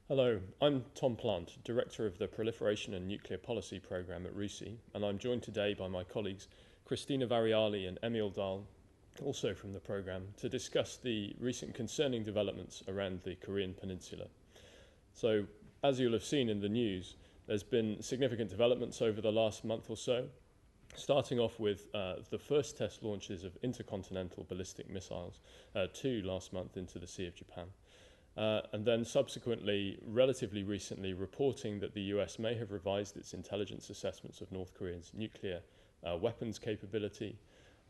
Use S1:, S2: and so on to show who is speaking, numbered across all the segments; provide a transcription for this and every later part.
S1: Hello, I'm Tom Plant, Director of the Proliferation and Nuclear Policy Programme at RUSI, and I'm joined today by my colleagues Christina Variali and Emil Dahl, also from the programme, to discuss the recent concerning developments around the Korean Peninsula. So, as you'll have seen in the news, there's been significant developments over the last month or so, starting off with the first test launches of intercontinental ballistic missiles, two last month into the Sea of Japan. And then subsequently, relatively recently, reporting that the US may have revised its intelligence assessments of North Korea's nuclear weapons capability,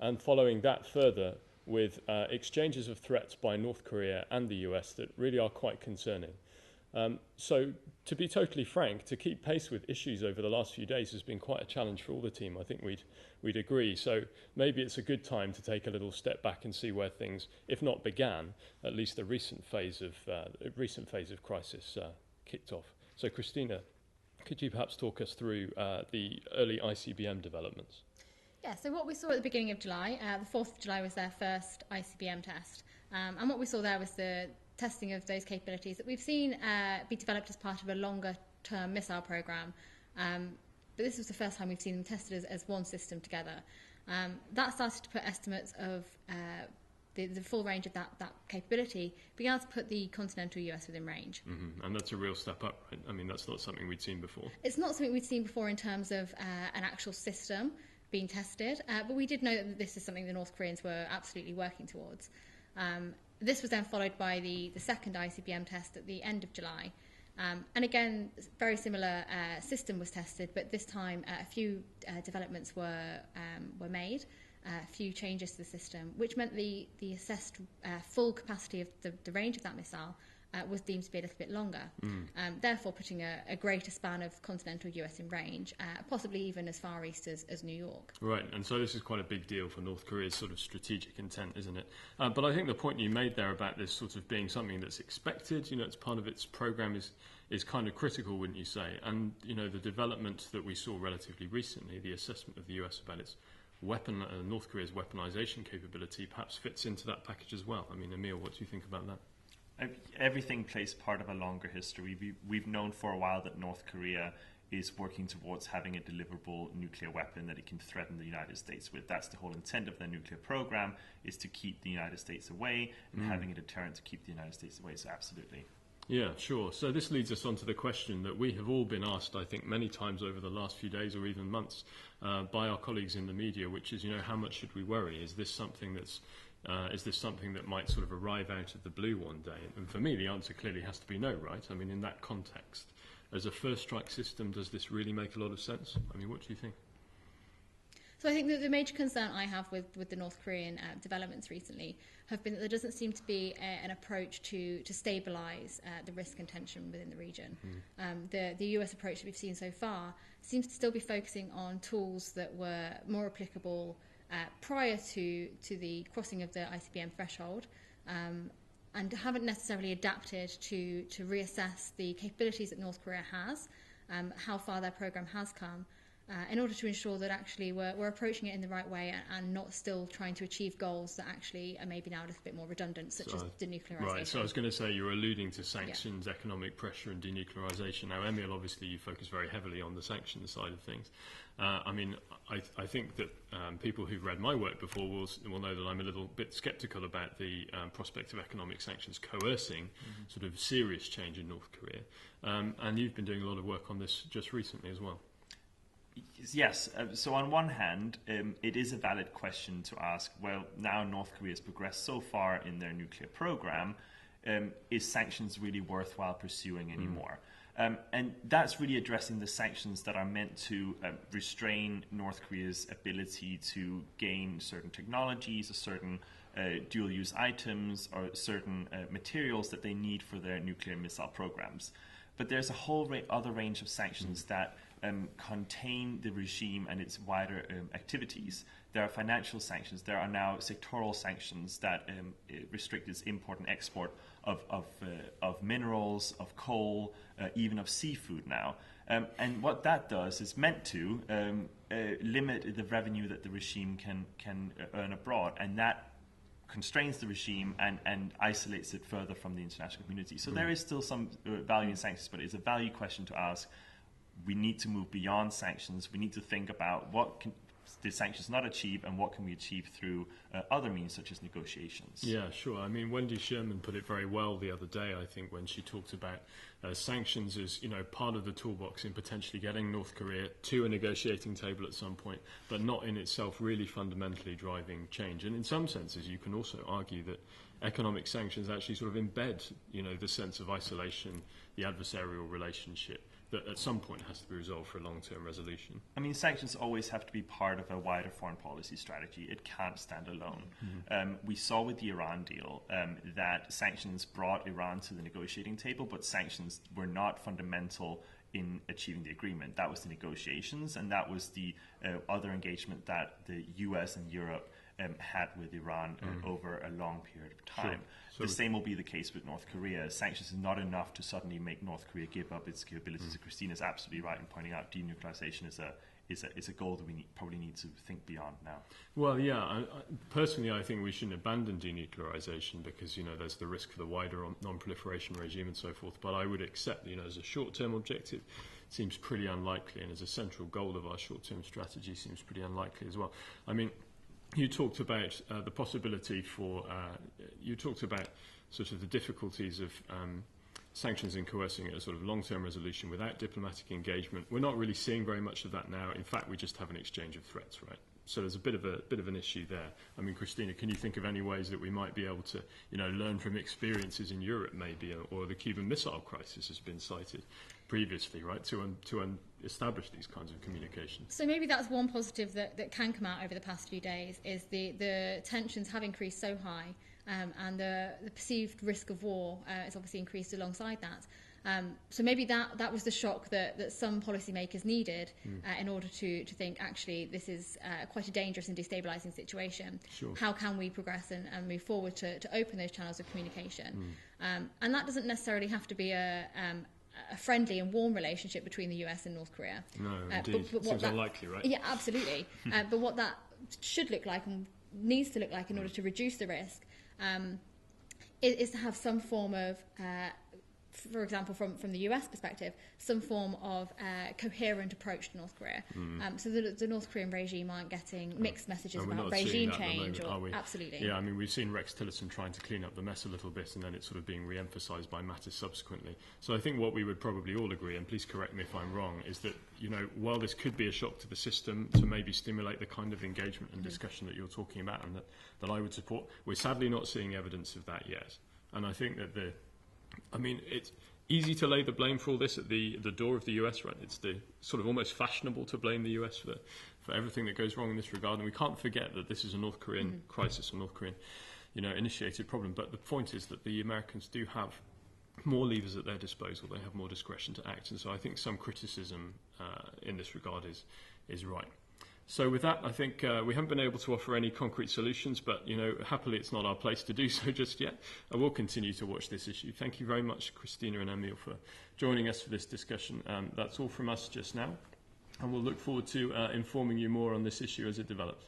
S1: and following that further with exchanges of threats by North Korea and the US that really are quite concerning. So, to be totally frank, to keep pace with issues over the last few days has been quite a challenge for all the team. I think we'd agree. So maybe it's a good time to take a little step back and see where things, if not began, at least the recent phase of crisis kicked off. So, Christina, could you perhaps talk us through the early ICBM developments?
S2: Yeah, so what we saw at the beginning of July, the 4th of July was their first ICBM test. And what we saw there was the testing of those capabilities that we've seen be developed as part of a longer-term missile program. But this was the first time we've seen them tested as one system together. That started to put estimates of the full range of that capability, being able to put the continental US within range.
S1: Mm-hmm. And that's a real step up, right? I mean, that's not something we'd seen before.
S2: It's not something we'd seen before in terms of an actual system being tested, but we did know that this is something the North Koreans were absolutely working towards. This was then followed by the second ICBM test at the end of July. And again, very similar system was tested, but this time a few developments were made, a few changes to the system, which meant the assessed full capacity of the range of that missile was deemed to be a little bit longer, therefore putting a greater span of continental US in range, possibly even as far east as New York.
S1: Right, and so this is quite a big deal for North Korea's sort of strategic intent, isn't it? But I think the point you made there about this sort of being something that's expected, it's part of its program is kind of critical, wouldn't you say? And, the development that we saw relatively recently, the assessment of the US about its North Korea's weaponization capability perhaps fits into that package as well. I mean, Emil, what do you think about that?
S3: Everything plays part of a longer history. We've known for a while that North Korea is working towards having a deliverable nuclear weapon that it can threaten the United States with. That's the whole intent of their nuclear program, is to keep the United States away and having a deterrent to keep the United States away. So absolutely.
S1: Yeah, sure. So this leads us on to the question that we have all been asked, I think, many times over the last few days or even months by our colleagues in the media, which is, how much should we worry? Is this something that might sort of arrive out of the blue one day? And for me, the answer clearly has to be no, right? I mean, in that context, as a first strike system, does this really make a lot of sense? I mean, what do you think?
S2: So I think that the major concern I have with the North Korean developments recently have been that there doesn't seem to be an approach to stabilise the risk and tension within the region. The US approach that we've seen so far seems to still be focusing on tools that were more applicable prior to the crossing of the ICBM threshold, and haven't necessarily adapted to reassess the capabilities that North Korea has, how far their program has come, in order to ensure that actually we're approaching it in the right way and not still trying to achieve goals that actually are maybe now a little bit more redundant, such as denuclearisation.
S1: Right, so I was going to say you're alluding to sanctions, economic pressure and denuclearisation. Now, Emil, obviously you focus very heavily on the sanctions side of things. I mean, I think that people who've read my work before will know that I'm a little bit sceptical about the prospect of economic sanctions coercing sort of serious change in North Korea. And you've been doing a lot of work on this just recently as well.
S3: Yes. So on one hand, it is a valid question to ask, well, now North Korea has progressed so far in their nuclear program, is sanctions really worthwhile pursuing anymore? And that's really addressing the sanctions that are meant to restrain North Korea's ability to gain certain technologies, or certain dual-use items, or certain materials that they need for their nuclear missile programs. But there's a whole other range of sanctions that contain the regime and its wider activities. There are financial sanctions. There are now sectoral sanctions that restrict its import and export of minerals, of coal, even of seafood now. And what that does is meant to limit the revenue that the regime can earn abroad, and that constrains the regime and isolates it further from the international community. So there is still some value in sanctions, but it's a value question to ask. We need to move beyond sanctions. We need to think about what did sanctions not achieve and what can we achieve through other means such as negotiations.
S1: Yeah, sure. I mean, Wendy Sherman put it very well the other day, I think, when she talked about sanctions as, part of the toolbox in potentially getting North Korea to a negotiating table at some point, but not in itself really fundamentally driving change. And in some senses, you can also argue that economic sanctions actually sort of embed, the sense of isolation, the adversarial relationship, that at some point has to be resolved for a long-term resolution.
S3: I mean, sanctions always have to be part of a wider foreign policy strategy. It can't stand alone. We saw with the Iran deal that sanctions brought Iran to the negotiating table, but sanctions were not fundamental in achieving the agreement. That was the negotiations, and that was the other engagement that the US and Europe had with Iran over a long period of time. Sure. The same will be the case with North Korea. Sanctions is not enough to suddenly make North Korea give up its capabilities. Christine is absolutely right in pointing out denuclearization is a goal that we probably need to think beyond now.
S1: Well, yeah. Personally, I think we shouldn't abandon denuclearization because, there's the risk for the wider non-proliferation regime and so forth. But I would accept, as a short-term objective, it seems pretty unlikely, and as a central goal of our short-term strategy seems pretty unlikely as well. I mean, you talked about the possibility for, you talked about sort of the difficulties of sanctions and coercing a sort of long-term resolution without diplomatic engagement. We're not really seeing very much of that now. In fact, we just have an exchange of threats, right? So there's a bit of an issue there. I mean, Christina, can you think of any ways that we might be able to, learn from experiences in Europe, maybe, or the Cuban Missile Crisis has been cited previously, right, to establish these kinds of communications?
S2: So maybe that's one positive that can come out over the past few days is the tensions have increased so high, and the perceived risk of war is obviously increased alongside that. So maybe that was the shock that some policymakers needed in order to think, actually, this is quite a dangerous and destabilising situation.
S1: Sure.
S2: How can we progress and move forward to open those channels of communication? And that doesn't necessarily have to be a friendly and warm relationship between the US and North Korea.
S1: No, indeed. But seems unlikely, right?
S2: Yeah, absolutely. But what that should look like and needs to look like in order to reduce the risk is to have some form of for example, from the US perspective, some form of coherent approach to North Korea. So the North Korean regime aren't getting mixed messages about regime change. Absolutely.
S1: Yeah, I mean, we've seen Rex Tillerson trying to clean up the mess a little bit, and then it's sort of being re-emphasised by matters subsequently. So I think what we would probably all agree, and please correct me if I'm wrong, is that, while this could be a shock to the system to maybe stimulate the kind of engagement and discussion that you're talking about and that I would support, we're sadly not seeing evidence of that yet. And I think that it's easy to lay the blame for all this at the door of the US, right? It's the sort of almost fashionable to blame the US for everything that goes wrong in this regard. And we can't forget that this is a North Korean crisis, a North Korean, initiated problem. But the point is that the Americans do have more levers at their disposal. They have more discretion to act. And so I think some criticism in this regard is right. So with that, I think we haven't been able to offer any concrete solutions, but, happily it's not our place to do so just yet. I will continue to watch this issue. Thank you very much, Christina and Emil, for joining us for this discussion. That's all from us just now, and we'll look forward to informing you more on this issue as it develops.